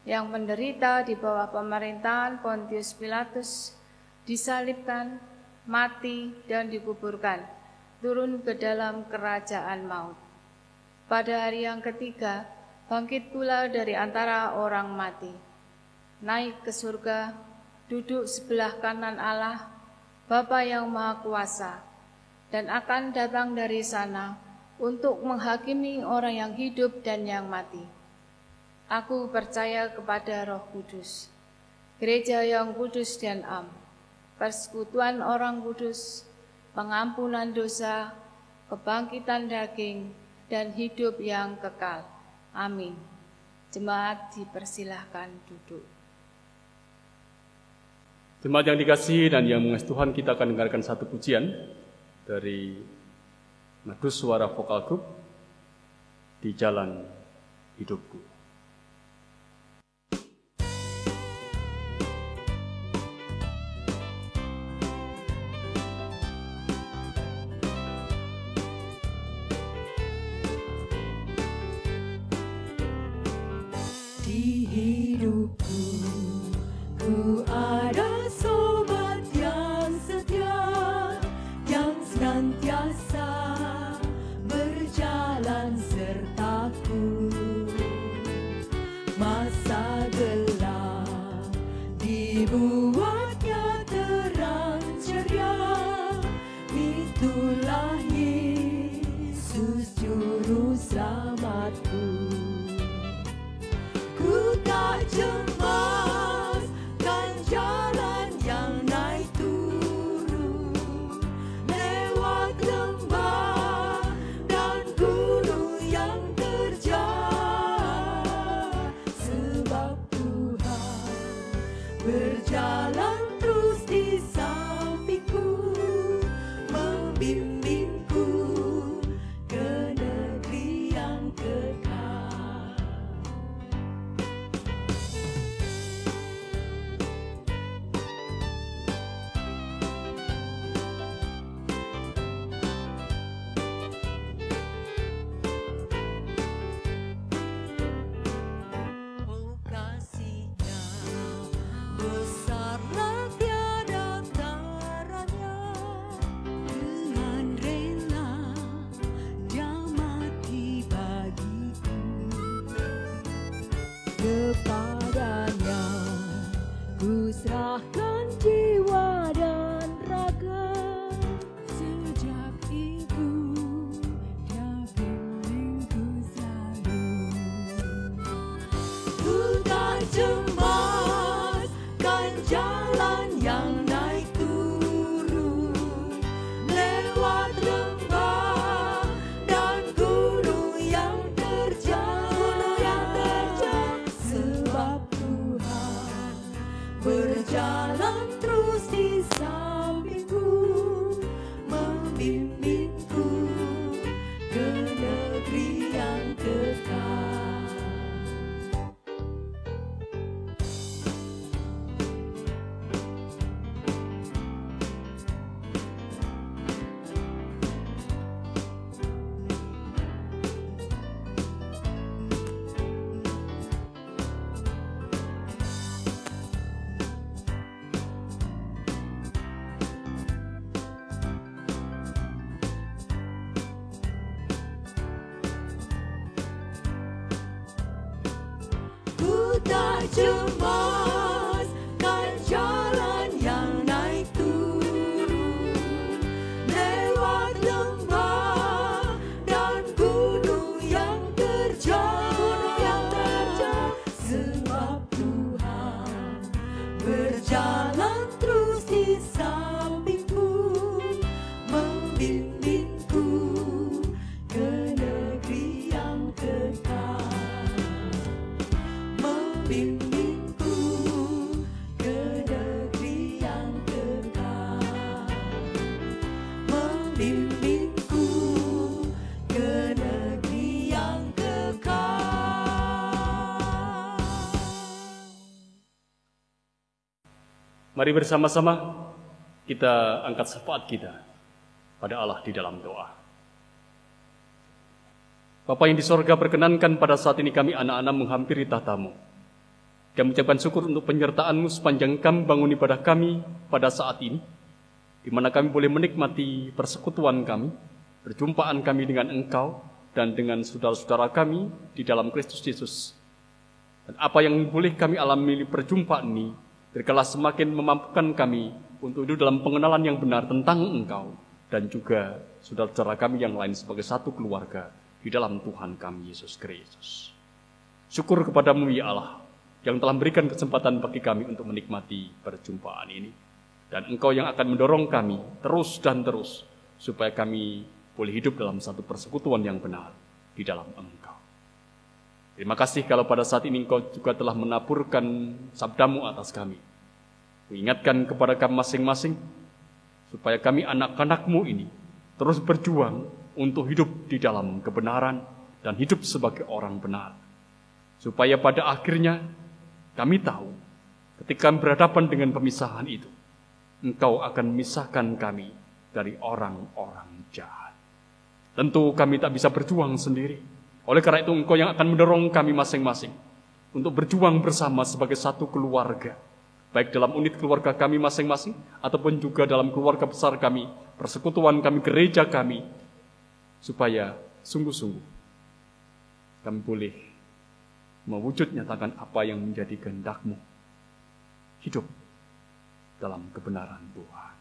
yang menderita di bawah pemerintahan Pontius Pilatus, disalibkan, mati, dan dikuburkan, turun ke dalam kerajaan maut. Pada hari yang ketiga, bangkit pula dari antara orang mati, naik ke surga, duduk sebelah kanan Allah, Bapa yang Maha Kuasa, dan akan datang dari sana untuk menghakimi orang yang hidup dan yang mati. Aku percaya kepada Roh Kudus, gereja yang kudus dan am, persekutuan orang kudus, pengampunan dosa, kebangkitan daging, dan hidup yang kekal. Amin. Jemaat dipersilahkan duduk. Jemaat yang dikasihi dan yang mengasihi Tuhan, kita akan dengarkan satu pujian dari Merdu Suara Vokal Group, Di Jalan Hidupku. cemaskan jalan yang naik turun, lewat lembah dan gunung yang terjal, sebab Tuhan berjalan terus di sampingku, membimbingku ke negeri yang kekal, membimbingku ke negeri yang kekal, membimbingku ke negeri yang kekal. Mari bersama-sama kita angkat syafaat kita pada Allah di dalam doa. Bapa yang di sorga, perkenankan pada saat ini kami anak-anak menghampiri tahta-Mu. Kami mengucapkan syukur untuk penyertaan-Mu sepanjang kami bangun ibadah kami pada saat ini, di mana kami boleh menikmati persekutuan kami, perjumpaan kami dengan Engkau dan dengan saudara-saudara kami di dalam Kristus Yesus. Dan apa yang boleh kami alami di perjumpaan ini, biarlah semakin memampukan kami untuk hidup dalam pengenalan yang benar tentang Engkau dan juga saudara-saudara kami yang lain sebagai satu keluarga di dalam Tuhan kami Yesus Kristus. Syukur kepadamu ya Allah yang telah memberikan kesempatan bagi kami untuk menikmati perjumpaan ini. Dan Engkau yang akan mendorong kami terus dan terus supaya kami boleh hidup dalam satu persekutuan yang benar di dalam Engkau. Terima kasih kalau pada saat ini Engkau juga telah menaburkan sabda-Mu atas kami. Mengingatkan kepada kami masing-masing supaya kami anak-anak-Mu ini terus berjuang untuk hidup di dalam kebenaran dan hidup sebagai orang benar. Supaya pada akhirnya kami tahu ketika berhadapan dengan pemisahan itu, Engkau akan memisahkan kami dari orang-orang jahat. Tentu kami tak bisa berjuang sendiri. Oleh karena itu Engkau yang akan mendorong kami masing-masing untuk berjuang bersama sebagai satu keluarga. Baik dalam unit keluarga kami masing-masing ataupun juga dalam keluarga besar kami, persekutuan kami, gereja kami. Supaya sungguh-sungguh kami boleh mewujud nyatakan apa yang menjadi kehendak-Mu. Hidup dalam kebenaran Tuhan.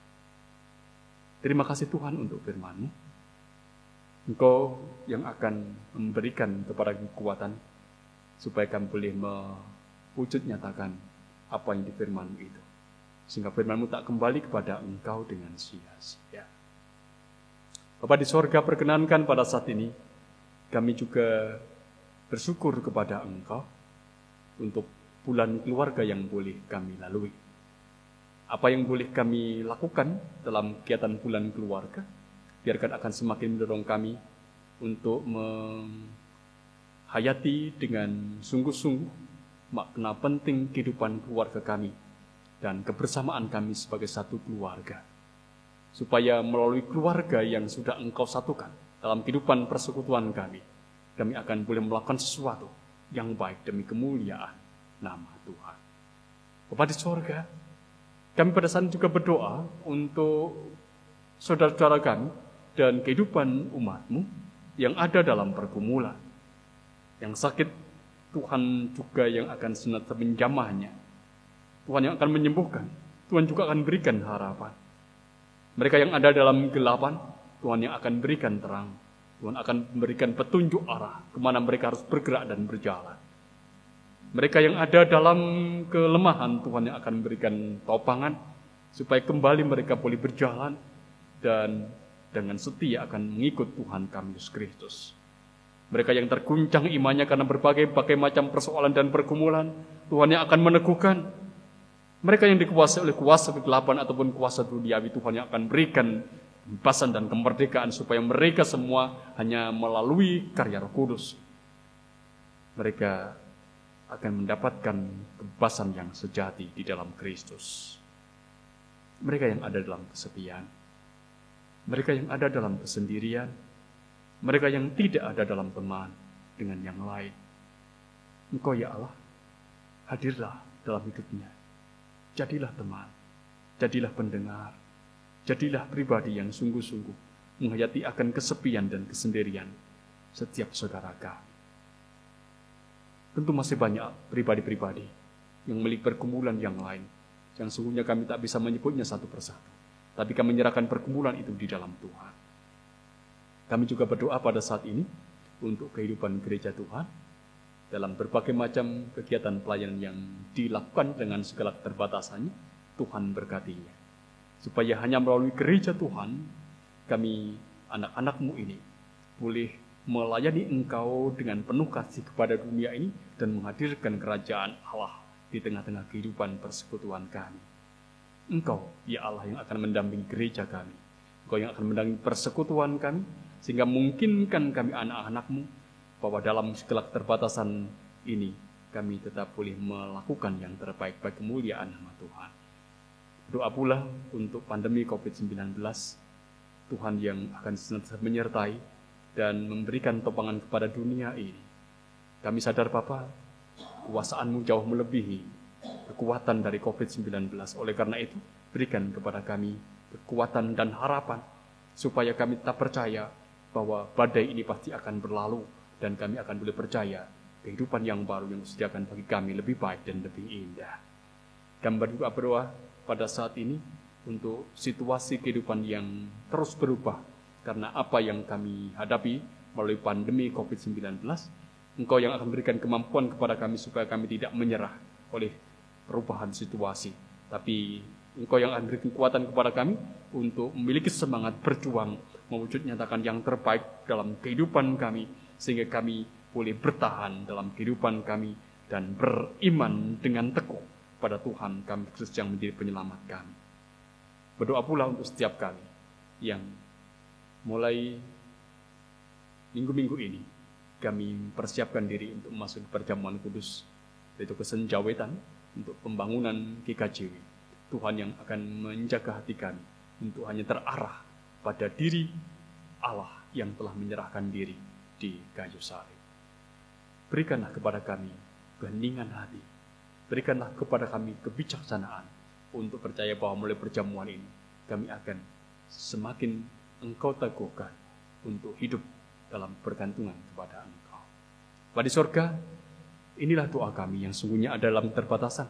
Terima kasih Tuhan untuk firman-Mu. Engkau yang akan memberikan kepada kekuatan supaya kami boleh mewujud nyatakan apa yang di firman-Mu itu. Sehingga firman-Mu tak kembali kepada Engkau dengan sia-sia. Bapa di sorga, perkenankan pada saat ini kami juga bersyukur kepada Engkau untuk bulan keluarga yang boleh kami lalui. Apa yang boleh kami lakukan dalam kegiatan bulan keluarga, biarkan akan semakin mendorong kami untuk menghayati dengan sungguh-sungguh makna penting kehidupan keluarga kami dan kebersamaan kami sebagai satu keluarga. Supaya melalui keluarga yang sudah Engkau satukan dalam kehidupan persekutuan kami akan boleh melakukan sesuatu yang baik demi kemuliaan nama Tuhan. Bapa di sorga, kami pada saat juga berdoa untuk saudara-saudara kami dan kehidupan umat-Mu yang ada dalam pergumulan. Yang sakit, Tuhan juga yang akan senantiasa menjamahnya. Tuhan yang akan menyembuhkan. Tuhan juga akan berikan harapan. Mereka yang ada dalam kegelapan, Tuhan yang akan berikan terang. Tuhan akan memberikan petunjuk arah kemana mereka harus bergerak dan berjalan. Mereka yang ada dalam kelemahan, Tuhan yang akan memberikan topangan supaya kembali mereka boleh berjalan dan dengan setia akan mengikut Tuhan kami Yesus Kristus. Mereka yang terguncang imannya karena berbagai macam persoalan dan pergumulan, Tuhan yang akan meneguhkan. Mereka yang dikuasai oleh kuasa kegelapan ataupun kuasa duniawi, Tuhan yang akan berikan kebebasan dan kemerdekaan supaya mereka semua hanya melalui karya Roh Kudus. Mereka akan mendapatkan kebebasan yang sejati di dalam Kristus. Mereka yang ada dalam kesepian, mereka yang ada dalam kesendirian, mereka yang tidak ada dalam teman dengan yang lain. Engkau ya Allah, hadirlah dalam hidupnya. Jadilah teman, jadilah pendengar, jadilah pribadi yang sungguh-sungguh menghayati akan kesepian dan kesendirian setiap saudara kami. Tentu masih banyak pribadi-pribadi yang milik pergumulan yang lain, yang sungguhnya kami tak bisa menyebutnya satu persatu. Tapi kami menyerahkan pergumulan itu di dalam Tuhan. Kami juga berdoa pada saat ini untuk kehidupan gereja Tuhan dalam berbagai macam kegiatan pelayanan yang dilakukan dengan segala keterbatasannya. Tuhan berkatinya, supaya hanya melalui gereja Tuhan kami anak-anak-Mu ini boleh melayani Engkau dengan penuh kasih kepada dunia ini dan menghadirkan kerajaan Allah di tengah-tengah kehidupan persekutuan kami. Engkau, ya Allah, yang akan mendampingi gereja kami. Engkau yang akan mendampingi persekutuan kami, sehingga memungkinkan kami anak-anak-Mu bahwa dalam segala keterbatasan ini kami tetap boleh melakukan yang terbaik bagi kemuliaan nama Tuhan. Doa pula untuk pandemi COVID-19, Tuhan yang akan senantiasa menyertai dan memberikan topangan kepada dunia ini. Kami sadar Bapa, kuasaan-Mu jauh melebihi kekuatan dari COVID-19. Oleh karena itu, berikan kepada kami kekuatan dan harapan, supaya kami tetap percaya bahwa badai ini pasti akan berlalu, dan kami akan boleh percaya kehidupan yang baru yang disediakan bagi kami lebih baik dan lebih indah. Kami berdoa pada saat ini untuk situasi kehidupan yang terus berubah, karena apa yang kami hadapi melalui pandemi COVID-19, Engkau yang akan berikan kemampuan kepada kami supaya kami tidak menyerah oleh perubahan situasi. Tapi Engkau yang akan berikan kekuatan kepada kami untuk memiliki semangat berjuang, mewujud nyatakan yang terbaik dalam kehidupan kami, sehingga kami boleh bertahan dalam kehidupan kami dan beriman dengan teguh pada Tuhan kami Kristus yang menjadi penyelamat kami. Berdoa pula untuk setiap kami yang mulai minggu-minggu ini kami persiapkan diri untuk masuk perjamuan kudus, yaitu kesenjawetan untuk pembangunan GKJW. Tuhan yang akan menjaga hati kami untuk hanya terarah pada diri Allah yang telah menyerahkan diri di kayu salib. Berikanlah kepada kami keheningan hati, berikanlah kepada kami kebijaksanaan untuk percaya bahwa mulai perjamuan ini kami akan semakin Engkau teguhkan untuk hidup dalam bergantungan kepada Engkau. Bapa di sorga, inilah doa kami yang sungguhnya ada dalam keterbatasan,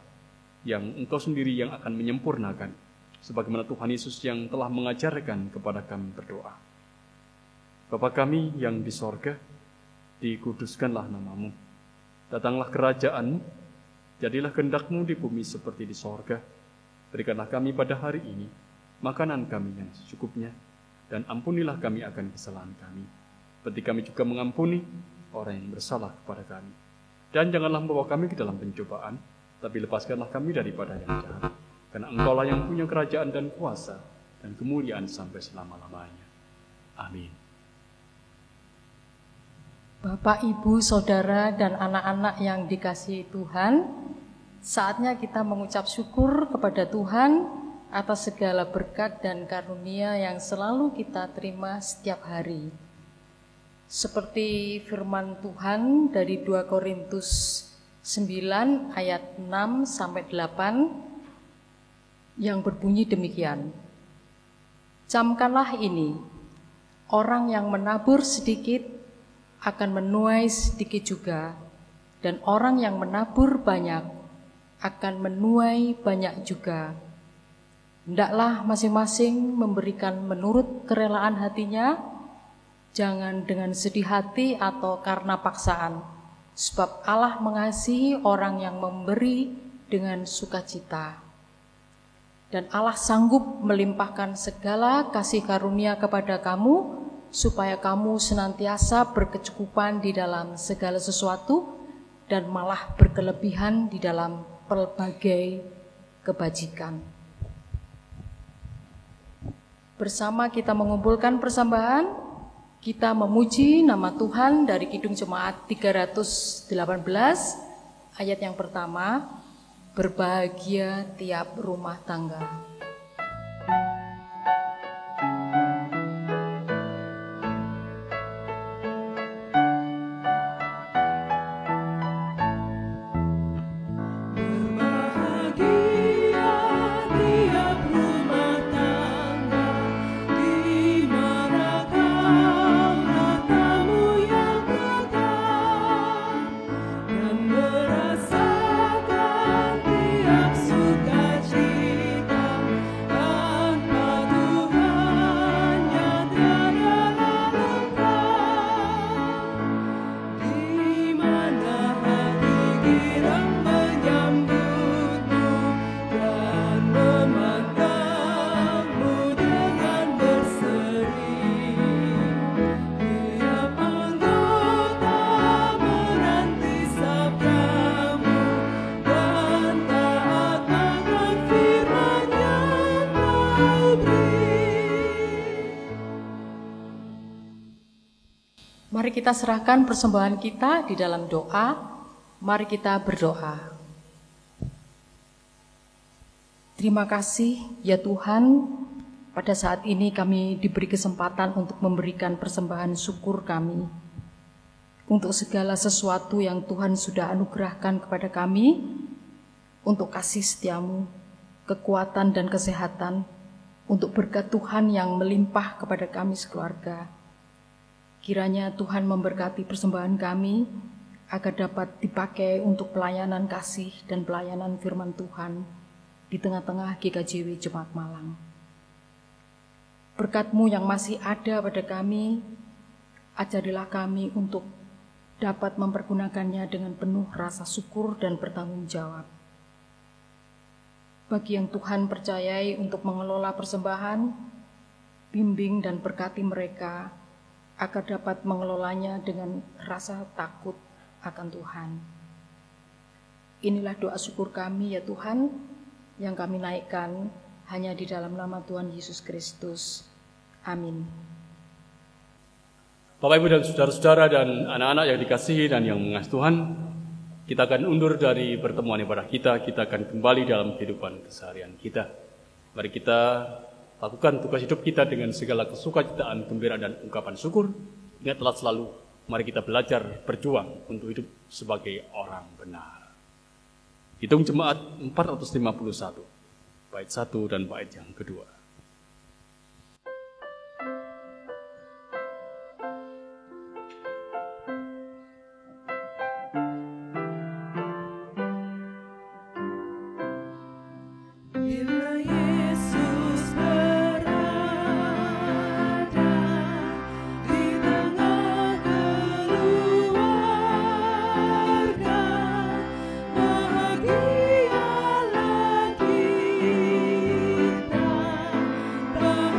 yang Engkau sendiri yang akan menyempurnakan, sebagaimana Tuhan Yesus yang telah mengajarkan kepada kami berdoa. Bapa kami yang di sorga, dikuduskanlah nama-Mu, datanglah kerajaan-Mu, jadilah kehendak-Mu di bumi seperti di sorga. Berikanlah kami pada hari ini makanan kami yang secukupnya, dan ampunilah kami akan kesalahan kami, seperti kami juga mengampuni orang yang bersalah kepada kami. Dan janganlah membawa kami ke dalam pencobaan, tapi lepaskanlah kami daripada yang jahat. Karena Engkau-lah yang punya kerajaan dan kuasa dan kemuliaan sampai selama-lamanya. Amin. Bapak, Ibu, Saudara, dan anak-anak yang dikasihi Tuhan, saatnya kita mengucap syukur kepada Tuhan atas segala berkat dan karunia yang selalu kita terima setiap hari. Seperti firman Tuhan dari 2 Korintus 9 ayat 6-8 yang berbunyi demikian. Camkanlah ini, orang yang menabur sedikit akan menuai sedikit juga, dan orang yang menabur banyak akan menuai banyak juga. Hendaklah masing-masing memberikan menurut kerelaan hatinya, jangan dengan sedih hati atau karena paksaan, sebab Allah mengasihi orang yang memberi dengan sukacita. Dan Allah sanggup melimpahkan segala kasih karunia kepada kamu, supaya kamu senantiasa berkecukupan di dalam segala sesuatu, dan malah berkelebihan di dalam pelbagai kebajikan. Bersama kita mengumpulkan persembahan, kita memuji nama Tuhan dari Kidung Jemaat 318, ayat yang pertama, berbahagia tiap rumah tangga. Merasakan Mari kita serahkan persembahan kita di dalam doa. Mari kita berdoa. Terima kasih ya Tuhan, pada saat ini kami diberi kesempatan untuk memberikan persembahan syukur kami untuk segala sesuatu yang Tuhan sudah anugerahkan kepada kami, untuk kasih setiamu, kekuatan dan kesehatan, untuk berkat Tuhan yang melimpah kepada kami sekeluarga. Kiranya Tuhan memberkati persembahan kami agar dapat dipakai untuk pelayanan kasih dan pelayanan firman Tuhan di tengah-tengah GKJW Jemaat Malang. Berkat-Mu yang masih ada pada kami, ajarilah kami untuk dapat mempergunakannya dengan penuh rasa syukur dan bertanggung jawab. Bagi yang Tuhan percayai untuk mengelola persembahan, bimbing dan berkati mereka agar dapat mengelolanya dengan rasa takut akan Tuhan. Inilah doa syukur kami ya Tuhan, yang kami naikkan hanya di dalam nama Tuhan Yesus Kristus. Amin. Bapak, Ibu, dan saudara-saudara dan anak-anak yang dikasihi dan yang mengasihi Tuhan, kita akan undur dari pertemuan ibadah kita akan kembali dalam kehidupan keseharian kita. Mari kita lakukan tugas hidup kita dengan segala kesukacitaan, gembira, dan ungkapan syukur. Ingatlah selalu, mari kita belajar berjuang untuk hidup sebagai orang benar. Hitung Jemaat 451, bait 1 dan bait yang kedua. Bila Yesus berada di tengah keluarga, bahagialah kita, bahagialah kita.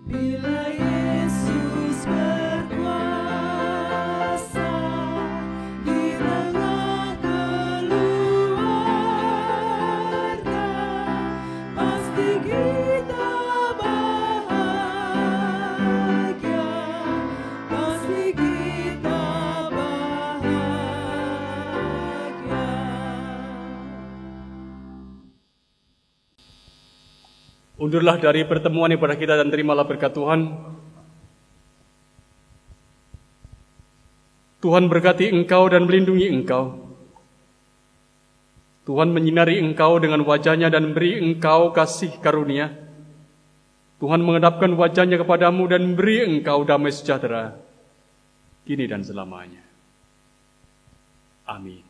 Bila Yesus berkuasa di tengah keluarga, pasti kita bahagia, pasti kita bahagia. Undurlah dari pertemuan ibadah kita dan terimalah berkat Tuhan. Tuhan berkati engkau dan melindungi engkau. Tuhan menyinari engkau dengan wajah-Nya dan beri engkau kasih karunia. Tuhan menghadapkan wajah-Nya kepadamu dan beri engkau damai sejahtera, kini dan selamanya. Amin.